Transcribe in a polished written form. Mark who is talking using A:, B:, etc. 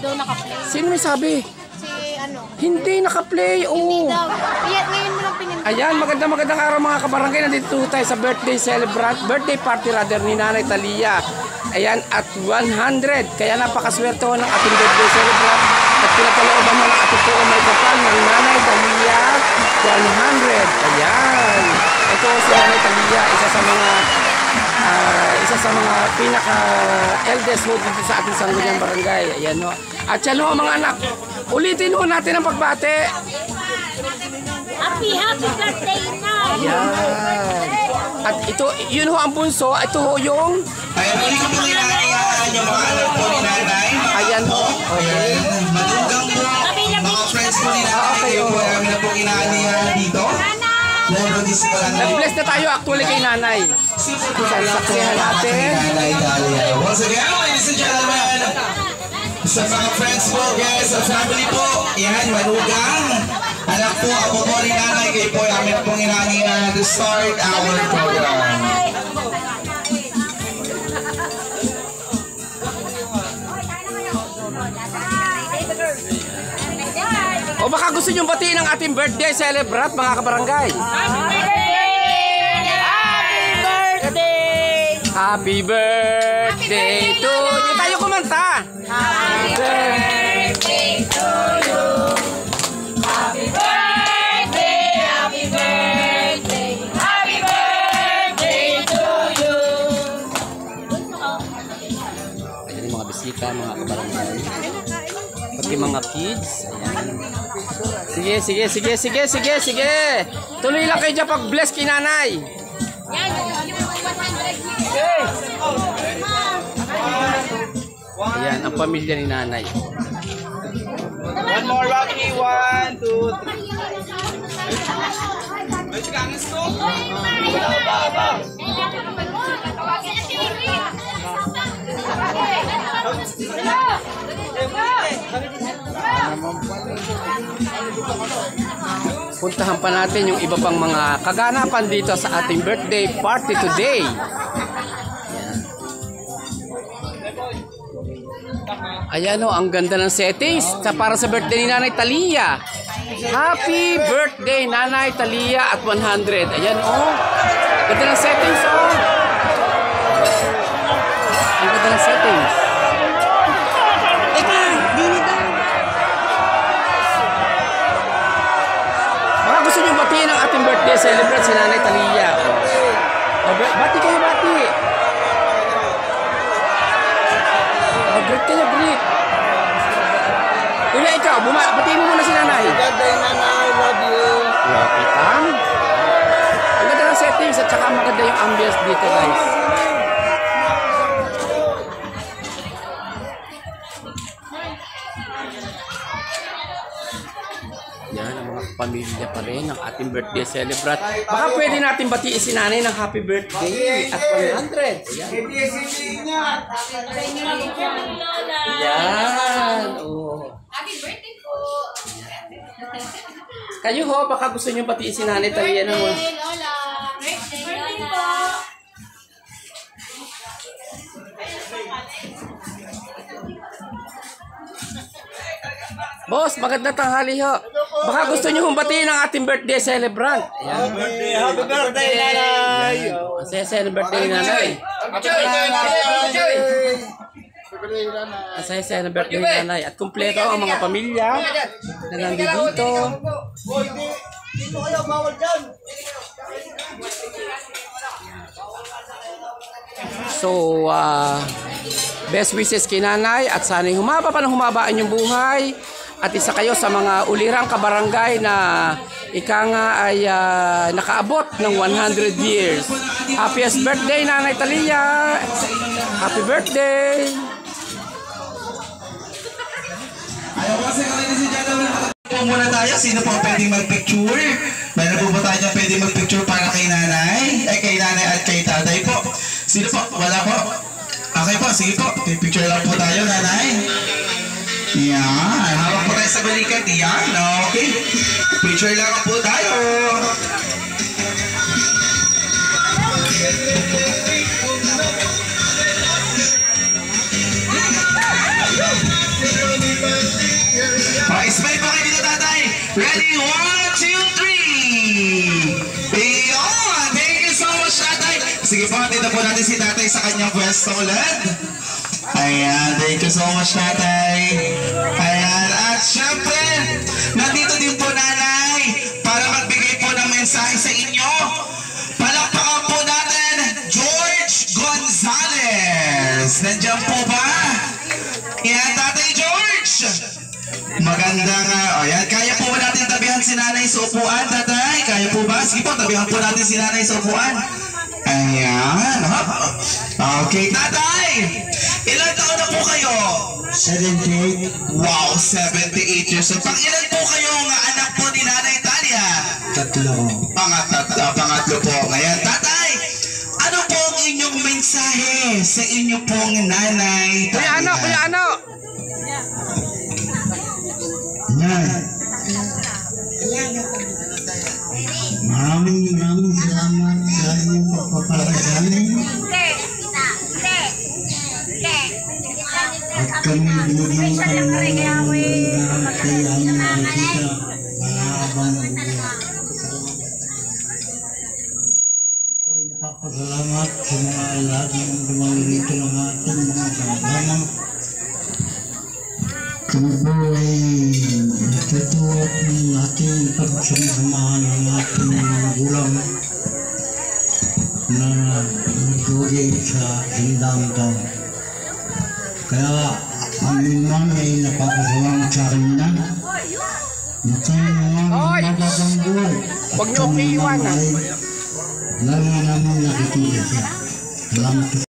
A: daw naka-play.
B: Sino may sabi?
A: Si ano?
B: Hindi naka-play.
A: Hindi
B: Oo.
A: daw. Ngayon mo lang pinindot.
B: Ayan, magandang araw mga kabarangay. Nandito tayo sa birthday party rather ni Nanay Talia. Ayan, at 100. Kaya napakaswerte ko ng ating birthday celebrant. At pinapalooban mo ng ating po may kapal ng Nanay Talia 100. Ayan. Ito si Nanay Talia, isa sa mga pinaka-eldest ho dito sa ating Sangguniang Barangay. Ayan ho. At yan ho mga anak, ulitin ho natin ang pagbate.
A: Happy birthday na!
B: Ayan. At ito, yun ho ang bunso. Ito ho yung...
C: Ayan, hindi ko po inaayahan yung mga anak po ni Nanay.
B: Ayan ho. Okay.
C: Madugang po, mga friends po ni Nanay.
B: Okay,
C: Kayo po namin na po inaayahan dito.
B: Nag-bless na tayo actually kay Nanay. Saksihan natin.
C: Once again, ladies and gentlemen, sa mga friends po, guys, sa family po, yan, madugang. Anak po, ako po ni Nanay, kayo po namin pong inaayahan to start our program.
B: O baka gusto nyo batiin ang ating birthday celebrant mga kabarangay. Happy birthday to you. Tayo kumanta. Happy birthday to you. Happy birthday, happy birthday, happy birthday to you. Ayan yung mga bisita, mga kabarangay. Pati mga kids. Ayan. Sige. Tuloy lang kayo dyan pag-bless kay Nanay. Ayan, ang pamilya ni Nanay.
C: One more, Rocky. 1, 2, 3.
B: Puntahan pa natin yung iba pang mga kaganapan dito sa ating birthday party today. Ayan o, ang ganda ng settings para sa birthday ni Nanay Talia. Happy birthday Nanay Talia at 100. Ayan o, ganda ng settings o. Ang ganda ng settings. Baka gusto nyo batiin ang ating birthday celebrant si Nanay Talia. Bati kayo, bati. Greet kayo, greet. Kuya, ikaw, batiin mo muna si Nanay.
C: Birthday, Nanay. Love you.
B: Lucky Tam. Ang ganda ng settings at saka maganda yung ambience dito, guys. Yan ang mga pamilya pa rin ng ating birthday celebrant. Baka pwede natin batiin si Nanay ng happy birthday at 100. Yan. Oh.
A: Happy birthday po!
B: Kayo ho, baka gusto nyo batiin si Nanay Talia ng
A: Lola! Birthday po!
B: Boss, magandang tanghali ho. Baka gusto nyo batiin ang ating birthday celebrant. Ayan.
C: Happy birthday, Nanay.
B: Ang saya-saya ng birthday ni Nanay. Ang saya-saya ng birthday ni Nanay. At kumpleto ang mga pamilya na nandito dito.
C: Dito kayo, bawal dyan.
B: So, best wishes kay Nanay at sana'y humaba pa ng humaba ang inyong buhay. At isa kayo sa mga ulirang kabarangay na ika nga ay nakaabot ng 100 years. Happiest birthday, Nanay Talia! Happy birthday!
C: Ayaw po sa ladies and gentlemen, po muna tayo. Sino po pwedeng mag-picture? Meron po ba tayo pwedeng mag-picture para kay Nanay? Ay, kay Nanay at kay Tatay po. Sino po? Wala po. Okay po, sige po. Picture lang po tayo, Nanay. Yan. Hawak po tayo sa balikat. Yan, okay. Picture lang po tayo. Sige po, dito po natin si tatay sa kanyang pwesto ulit. Ayan, thank you so much, tatay. Ayan, at syempre, nandito din po nanay para magbigay po ng mensahe sa inyo. Palakpakan po natin, George Gonzalez. Nandiyan po ba? Ayan, tatay George. Magandang, ayan, kaya po ba natin tabihan si nanay sa upuan, tatay? Kaya po ba? Sige po, tabihan po natin si nanay sa upuan. Ayan, okay, tatay. Ilan taon na po kayo?
D: 78.
C: Wow, 78 years old. Pang ilan po kayong anak po ni Nanay Talia?
D: 3.
C: Pangatlo po. Ngayon, tatay, ano po ang inyong mensahe sa inyo pong Nanay Talia?
B: Kuya ano?
D: Yan. Maraming salamat sa inyong pagpapalasanin at kami binigyan kami ng kayang nakikita habang ako'y napapasalamat sa mga lahat ng dumalito ng ating mga kasama. Kami po ay natutuwa ng ating pagsamahan ng ating mga gulang na nagdugi sa handang taon. Kaya ang iman ay napapasalamat sa akin na kayo mga mababang buhay.
B: Huwag niyo akong iiwanan.
D: Lalo namin nakikita siya. Salamat.